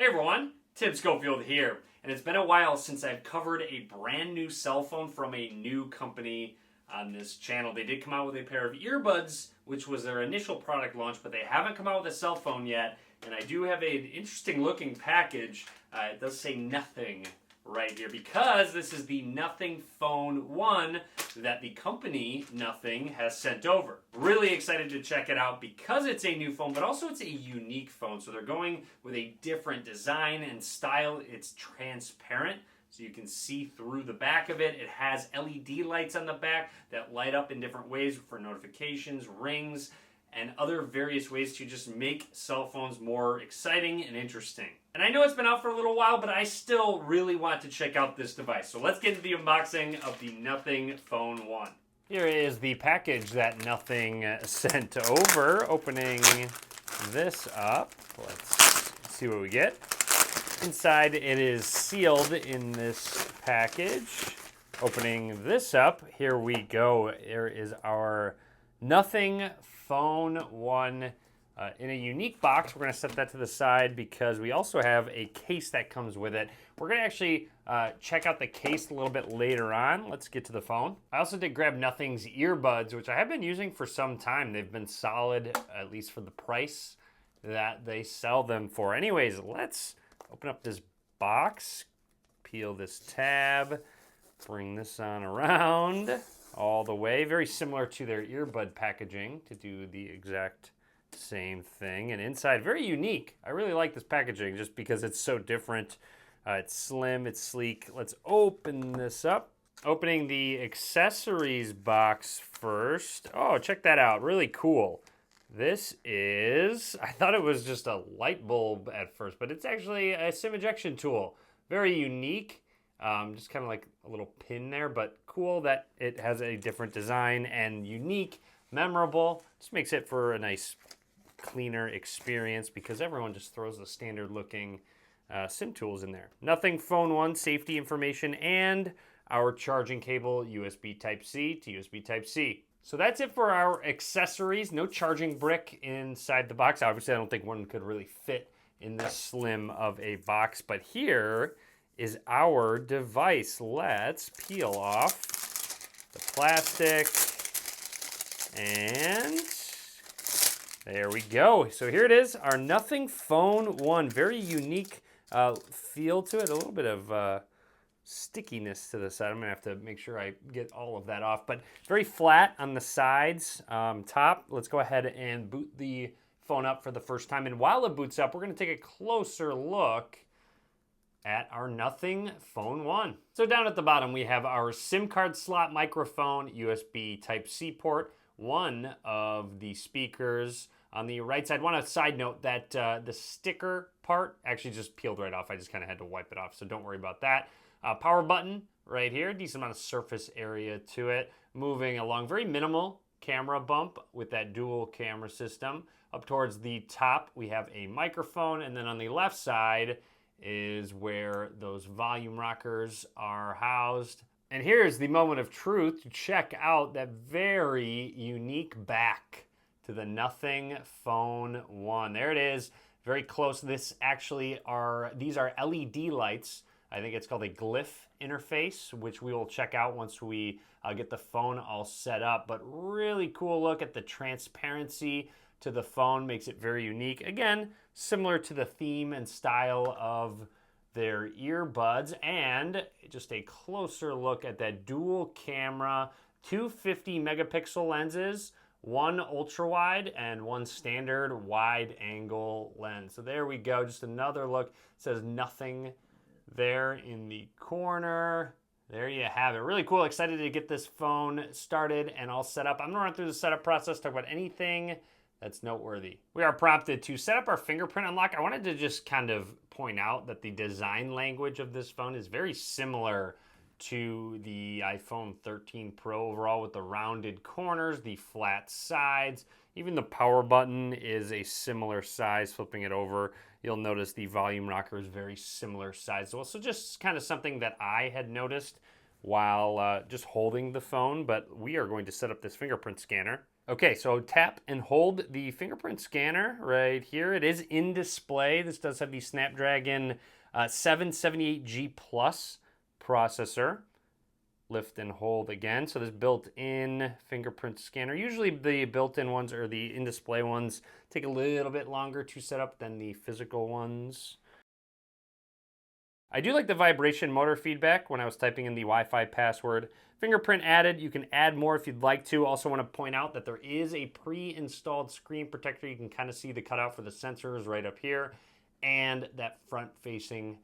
everyone, Tim Schofield here, and it's been a while since I've covered a brand new cell phone from a new company on this channel. They did come out with a pair of earbuds, which was their initial product launch, but they haven't come out with a cell phone yet, and I do have an interesting looking package. It does say nothing right here because this is the Nothing Phone 1 that the company Nothing has sent over. Really excited to check it out because it's a new phone, but also it's a unique phone. So they're going with a different design and style. It's transparent, so you can see through the back of it. It has LED lights on the back that light up in different ways for notifications, rings, and other various ways to just make cell phones more exciting and interesting. And I know it's been out for a little while, but I still really want to check out this device. So let's get into the unboxing of the Nothing Phone 1. Here is the package that Nothing sent over. Opening this up, let's see what we get. Inside it is sealed in this package. Opening this up, here we go. There is our Nothing Phone 1 in a unique box. We're going to set that to the side because we also have a case that comes with it. We're going to actually check out the case a little bit later on. Let's get to the phone. I also did grab Nothing's earbuds, which I have been using for some time. They've been solid, at least for the price that they sell them for. Anyways, let's open up this box, peel this tab, bring this on around all the way. Very similar to their earbud packaging to do the exact same thing. And inside, very unique. I really like this packaging just because it's so different. It's slim, it's sleek. Let's open this up. Opening the accessories box first. Oh, check that out. Really cool. This is, I thought it was just a light bulb at first, but it's actually a SIM ejection tool. Very unique. Just kind of like a little pin there, but cool that it has a different design and unique, memorable. Just makes it for a nice, cleaner experience because everyone just throws the standard looking SIM tools in there. Nothing Phone 1 safety information and our charging cable, USB Type-C to USB Type-C. So that's it for our accessories. No charging brick inside the box. Obviously, I don't think one could really fit in this slim of a box, but here is our device. Let's peel off the plastic, and there we go. So here it is, our Nothing Phone 1. Very unique feel to it, a little bit of stickiness to the side. I'm gonna have to make sure I get all of that off, but very flat on the sides. Top, let's go ahead and boot the phone up for the first time. And while it boots up, we're gonna take a closer look at our Nothing Phone 1. So down at the bottom, we have our SIM card slot, microphone, USB Type-C port, one of the speakers. On the right side, want to side note that the sticker part actually just peeled right off. I just kind of had to wipe it off, so don't worry about that. Power button right here, decent amount of surface area to it. Moving along, very minimal camera bump with that dual camera system. Up towards the top, we have a microphone, and then on the left side is where those volume rockers are housed. And here's the moment of truth to check out that very unique back to the Nothing Phone 1. There it is, very close. These are LED lights. I think it's called a glyph interface, which we will check out once we get the phone all set up. But really cool look at the transparency to the phone, makes it very unique. Again, similar to the theme and style of their earbuds. And just a closer look at that dual camera, 250 megapixel lenses, one ultra wide and one standard wide angle lens. So there we go, just another look. It says Nothing there in the corner. There you have it. Really cool. Excited to get this phone started and all set up. I'm gonna run through the setup process, talk about anything that's noteworthy. We are prompted to set up our fingerprint unlock. I wanted to just kind of point out that the design language of this phone is very similar to the iPhone 13 Pro overall, with the rounded corners, the flat sides. Even the power button is a similar size. Flipping it over, you'll notice the volume rocker is very similar size as well. So just kind of something that I had noticed while just holding the phone. But we are going to set up this fingerprint scanner. Okay, so tap and hold the fingerprint scanner right here. It is in display. This does have the Snapdragon 778G Plus processor. Lift and hold again. So this built-in fingerprint scanner. Usually the built-in ones or the in-display ones take a little bit longer to set up than the physical ones. I do like the vibration motor feedback when I was typing in the Wi-Fi password. Fingerprint added. You can add more if you'd like to. Also want to point out that there is a pre-installed screen protector. You can kind of see the cutout for the sensors right up here and that front-facing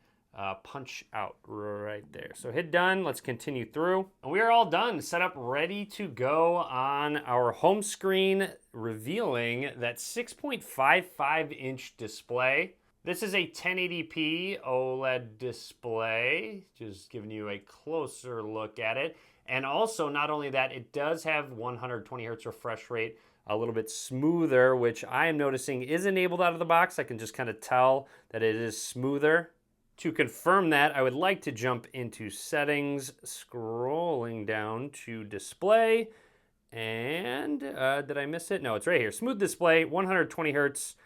punch out right there. So hit done. Let's continue through. And we are all done. Set up, ready to go on our home screen, revealing that 6.55-inch display. This is a 1080p OLED display, just giving you a closer look at it. And also, not only that, it does have 120 hertz refresh rate, a little bit smoother, which I am noticing is enabled out of the box. I can just kind of tell that it is smoother. To confirm that, I would like to jump into settings, scrolling down to display. And did I miss it? No, it's right here. Smooth display, 120 hertz.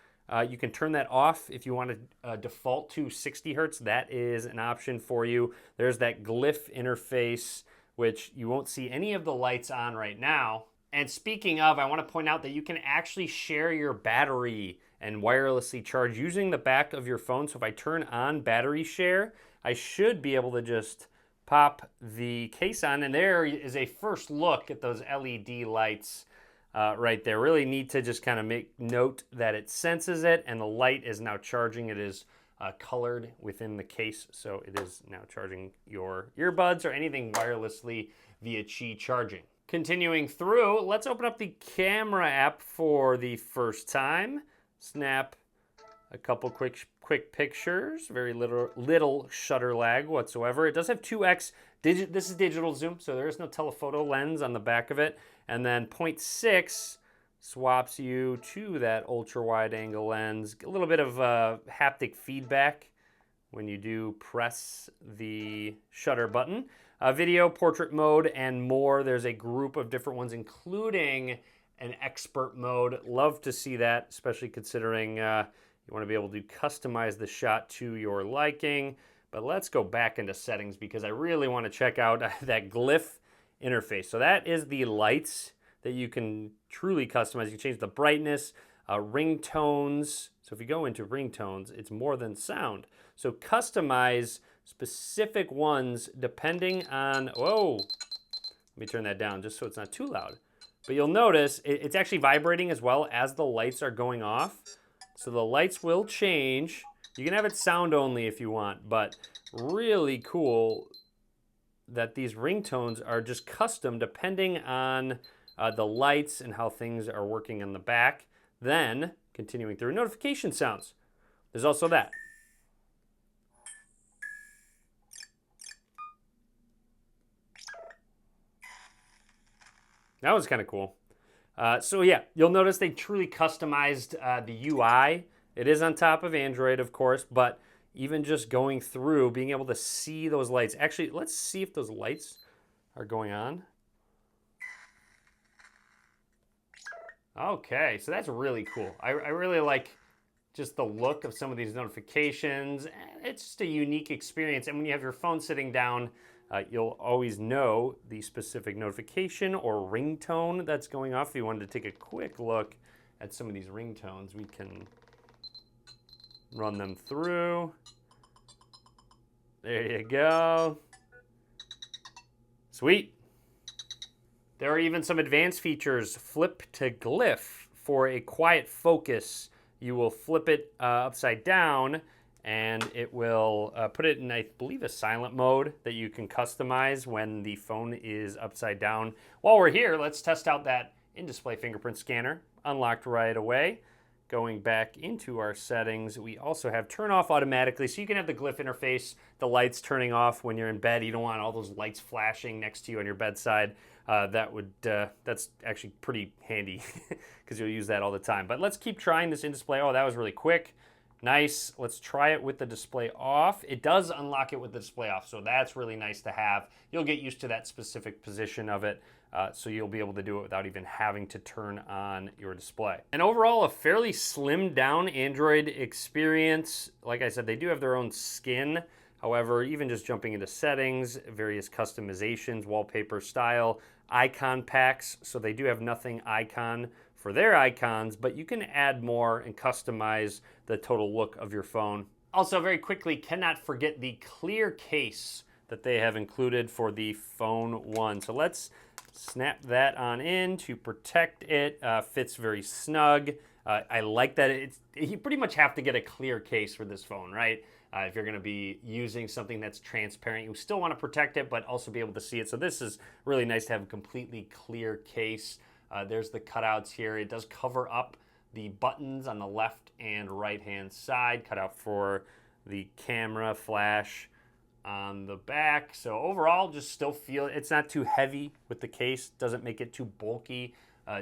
You can turn that off if you want to default to 60 hertz. That is an option for you. There's that glyph interface, which you won't see any of the lights on right now. And speaking of, I want to point out that you can actually share your battery and wirelessly charge using the back of your phone. So if I turn on battery share, I should be able to just pop the case on, and there is a first look at those LED lights right there. Really need to just kind of make note that it senses it, and the light is now charging. It is colored within the case, so it is now charging your earbuds or anything wirelessly via Qi charging. Continuing through, let's open up the camera app for the first time. Snap a couple quick pictures. Very little shutter lag whatsoever. It does have 2x. This is digital zoom, so there is no telephoto lens on the back of it. And then 0.6 swaps you to that ultra wide angle lens. A little bit of haptic feedback when you do press the shutter button. Video, portrait mode, and more. There's a group of different ones, including an expert mode. Love to see that, especially considering you want to be able to customize the shot to your liking. But let's go back into settings because I really want to check out that glyph interface. So that is the lights that you can truly customize. You can change the brightness, ringtones. So if you go into ringtones, it's more than sound. So customize specific ones depending on, whoa, let me turn that down just so it's not too loud. But you'll notice it's actually vibrating as well as the lights are going off. So the lights will change. You can have it sound only if you want, but really cool that these ringtones are just custom depending on the lights and how things are working in the back. Then, continuing through, notification sounds. There's also that. That was kind of cool. So yeah, you'll notice they truly customized the UI. It is on top of Android, of course, but even just going through, being able to see those lights. Actually, let's see if those lights are going on. Okay, so that's really cool. I really like just the look of some of these notifications. It's just a unique experience. And when you have your phone sitting down, you'll always know the specific notification or ringtone that's going off. If you wanted to take a quick look at some of these ringtones, we can run them through. There you go. Sweet. There are even some advanced features. Flip to glyph for a quiet focus. You will flip it upside down and it will put it in, I believe, a silent mode that you can customize when the phone is upside down. While we're here, let's test out that in-display fingerprint scanner. Unlocked right away. Going back into our settings, we also have turn off automatically, so you can have the glyph interface, the lights turning off when you're in bed. You don't want all those lights flashing next to you on your bedside. That's actually pretty handy because you'll use that all the time. But let's keep trying this in display. Oh, that was really quick. Nice. Let's try it with the display off. It does unlock it with the display off, so that's really nice to have. You'll get used to that specific position of it, so you'll be able to do it without even having to turn on your display. And overall, a fairly slimmed down Android experience. Like I said, they do have their own skin. However, even just jumping into settings, various customizations, wallpaper style, icon packs. So they do have nothing icon for their icons, but you can add more and customize the total look of your phone. Also, very quickly, cannot forget the clear case that they have included for the Phone 1. So let's snap that on in to protect it. Fits very snug. I like that you pretty much have to get a clear case for this phone, right? If you're going to be using something that's transparent, you still want to protect it, but also be able to see it. So this is really nice to have a completely clear case. There's the cutouts here. It does cover up the buttons on the left and right hand side, cut out for the camera flash on the back. So overall, just still feel it's not too heavy with the case, doesn't make it too bulky,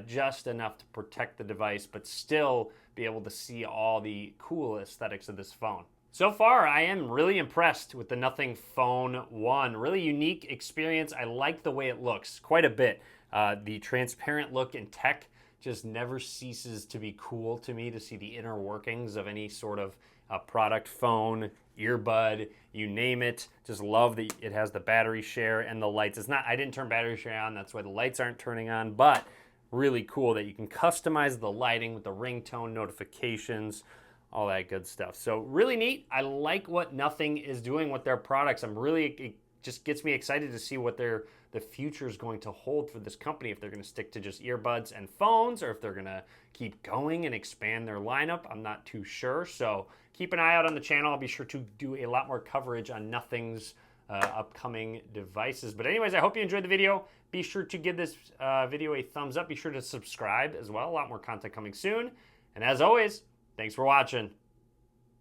just enough to protect the device, but still be able to see all the cool aesthetics of this phone. So far, I am really impressed with the Nothing Phone 1. Really unique experience. I like the way it looks quite a bit. The transparent look in tech just never ceases to be cool to me, to see the inner workings of any sort of product, phone, earbud, you name it. Just love that it has the battery share and the lights. I didn't turn battery share on, that's why the lights aren't turning on, but really cool that you can customize the lighting with the ringtone notifications, all that good stuff. So really neat. I like what Nothing is doing with their products. It just gets me excited to see what the future is going to hold for this company, if they're going to stick to just earbuds and phones, or if they're going to keep going and expand their lineup. I'm not too sure. So keep an eye out on the channel. I'll be sure to do a lot more coverage on Nothing's upcoming devices. But anyways, I hope you enjoyed the video. Be sure to give this video a thumbs up. Be sure to subscribe as well. A lot more content coming soon. And as always, thanks for watching.